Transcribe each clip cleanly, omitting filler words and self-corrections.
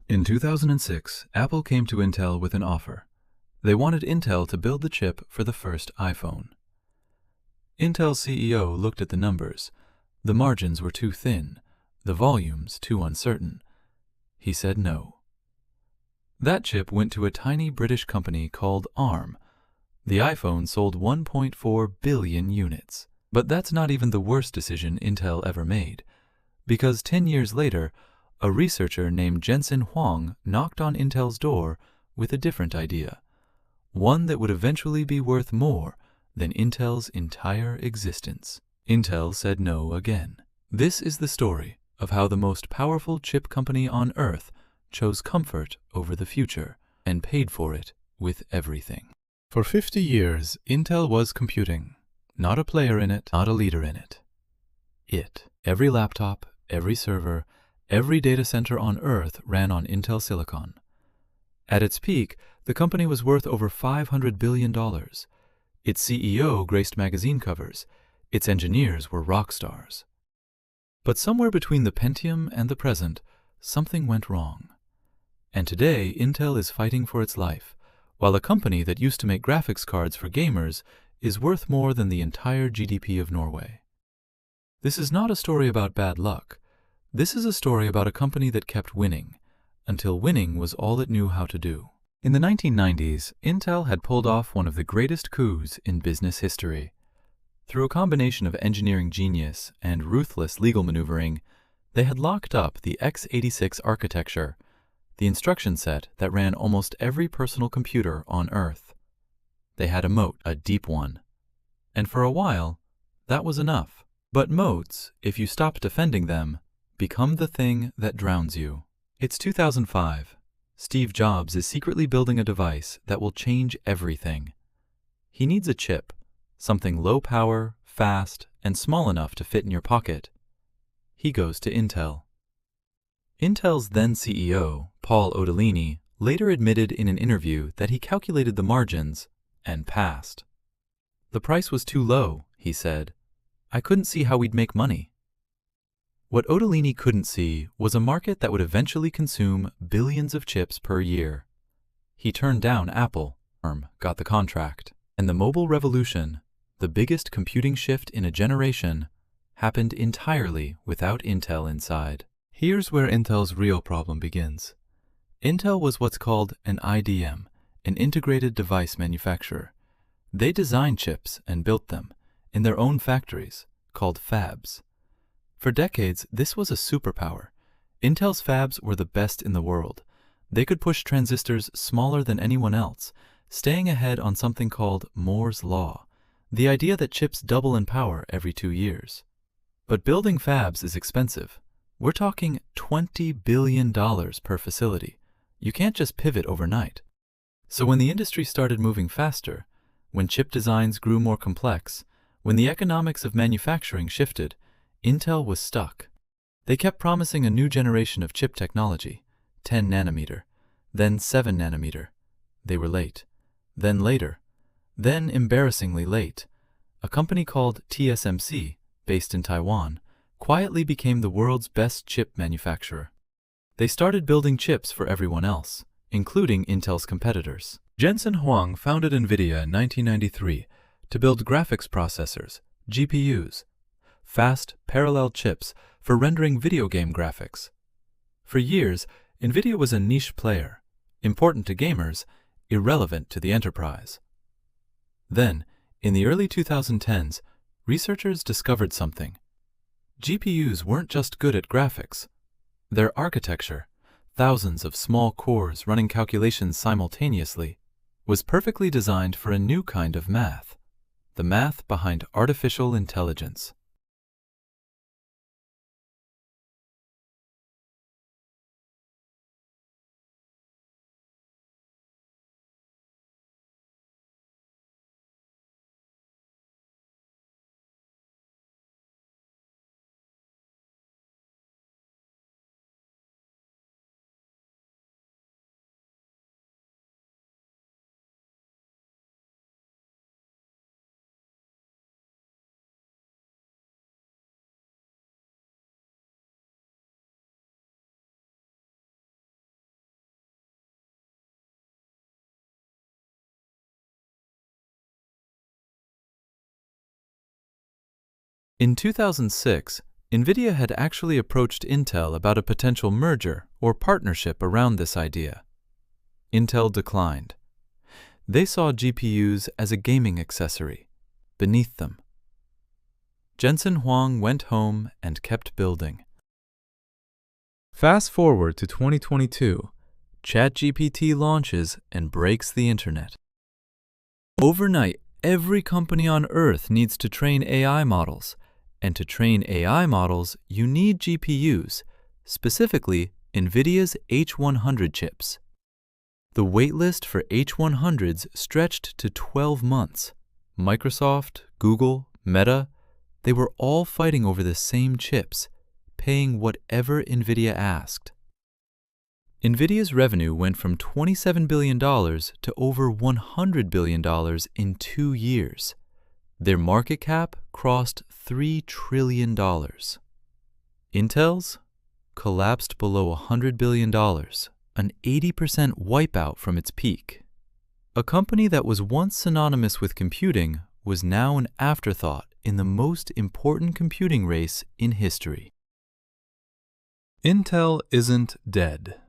In 2006, Apple came to Intel with an offer. They wanted Intel to build the chip for the first iPhone. Intel's CEO looked at the numbers. The margins were too thin, the volumes too uncertain. He said no. That chip went to a tiny British company called ARM. The iPhone sold 1.4 billion units. But that's not even the worst decision Intel ever made, because 10 years later, a researcher named Jensen Huang knocked on Intel's door with a different idea, one that would eventually be worth more than Intel's entire existence. Intel said no again. This is the story of how the most powerful chip company on Earth chose comfort over the future and paid for it with everything. For 50 years, Intel was computing. Not a player in it, not a leader in it. Every laptop, every server, every data center on Earth ran on Intel Silicon. At its peak, the company was worth over $500 billion. Its CEO graced magazine covers. Its engineers were rock stars. But somewhere between the Pentium and the present, something went wrong. And today, Intel is fighting for its life, while a company that used to make graphics cards for gamers is worth more than the entire GDP of Norway. This is not a story about bad luck. This is a story about a company that kept winning, until winning was all it knew how to do. In the 1990s, Intel had pulled off one of the greatest coups in business history. Through a combination of engineering genius and ruthless legal maneuvering, they had locked up the x86 architecture, the instruction set that ran almost every personal computer on Earth. They had a moat, a deep one. And for a while, that was enough. But moats, if you stop defending them, become the thing that drowns you. It's 2005. Steve Jobs is secretly building a device that will change everything. He needs a chip, something low power, fast, and small enough to fit in your pocket. He goes to Intel. Intel's then CEO, Paul Otellini, later admitted in an interview that he calculated the margins and passed. The price was too low, he said. I couldn't see how we'd make money. What Otellini couldn't see was a market that would eventually consume billions of chips per year. He turned down Apple. ARM got the contract. And the mobile revolution, the biggest computing shift in a generation, happened entirely without Intel inside. Here's where Intel's real problem begins. Intel was what's called an IDM, an integrated device manufacturer. They designed chips and built them in their own factories, called fabs. For decades, this was a superpower. Intel's fabs were the best in the world. They could push transistors smaller than anyone else, staying ahead on something called Moore's Law, the idea that chips double in power every 2 years. But building fabs is expensive. We're talking $20 billion per facility. You can't just pivot overnight. So when the industry started moving faster, when chip designs grew more complex, when the economics of manufacturing shifted, Intel was stuck. They kept promising a new generation of chip technology, 10 nanometer, then 7 nanometer. They were late. Then later. Then embarrassingly late. A company called TSMC, based in Taiwan, quietly became the world's best chip manufacturer. They started building chips for everyone else, including Intel's competitors. Jensen Huang founded NVIDIA in 1993 to build graphics processors, GPUs, fast, parallel chips for rendering video game graphics. For years, NVIDIA was a niche player, important to gamers, irrelevant to the enterprise. Then, in the early 2010s, researchers discovered something. GPUs weren't just good at graphics. Their architecture, thousands of small cores running calculations simultaneously, was perfectly designed for a new kind of math, the math behind artificial intelligence. In 2006, NVIDIA had actually approached Intel about a potential merger or partnership around this idea. Intel declined. They saw GPUs as a gaming accessory, beneath them. Jensen Huang went home and kept building. Fast forward to 2022, ChatGPT launches and breaks the internet. Overnight, every company on Earth needs to train AI models, and to train AI models, you need GPUs, specifically NVIDIA's H100 chips. The waitlist for H100s stretched to 12 months. Microsoft, Google, Meta, they were all fighting over the same chips, paying whatever NVIDIA asked. NVIDIA's revenue went from $27 billion to over $100 billion in 2 years. Their market cap crossed $3 trillion. Intel's collapsed below $100 billion, an 80% wipeout from its peak. A company that was once synonymous with computing was now an afterthought in the most important computing race in history. Intel isn't dead.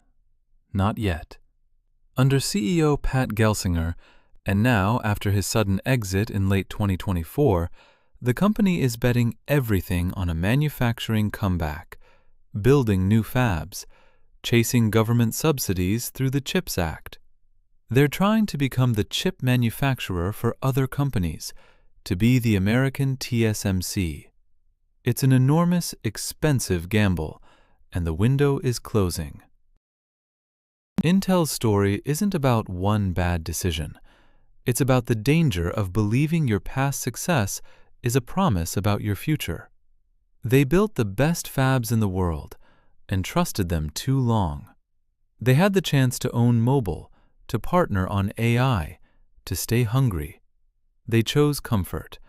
Not yet. Under CEO Pat Gelsinger, and now after his sudden exit in late 2024, the company is betting everything on a manufacturing comeback, building new fabs, chasing government subsidies through the CHIPS Act. They're trying to become the chip manufacturer for other companies, to be the American TSMC. It's an enormous, expensive gamble, and the window is closing. Intel's story isn't about one bad decision. It's about the danger of believing your past success is a promise about your future. They built the best fabs in the world and trusted them too long. They had the chance to own mobile, to partner on AI, to stay hungry. They chose comfort,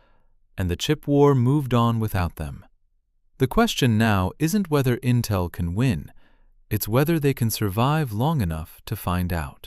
and the chip war moved on without them. The question now isn't whether Intel can win, it's whether they can survive long enough to find out.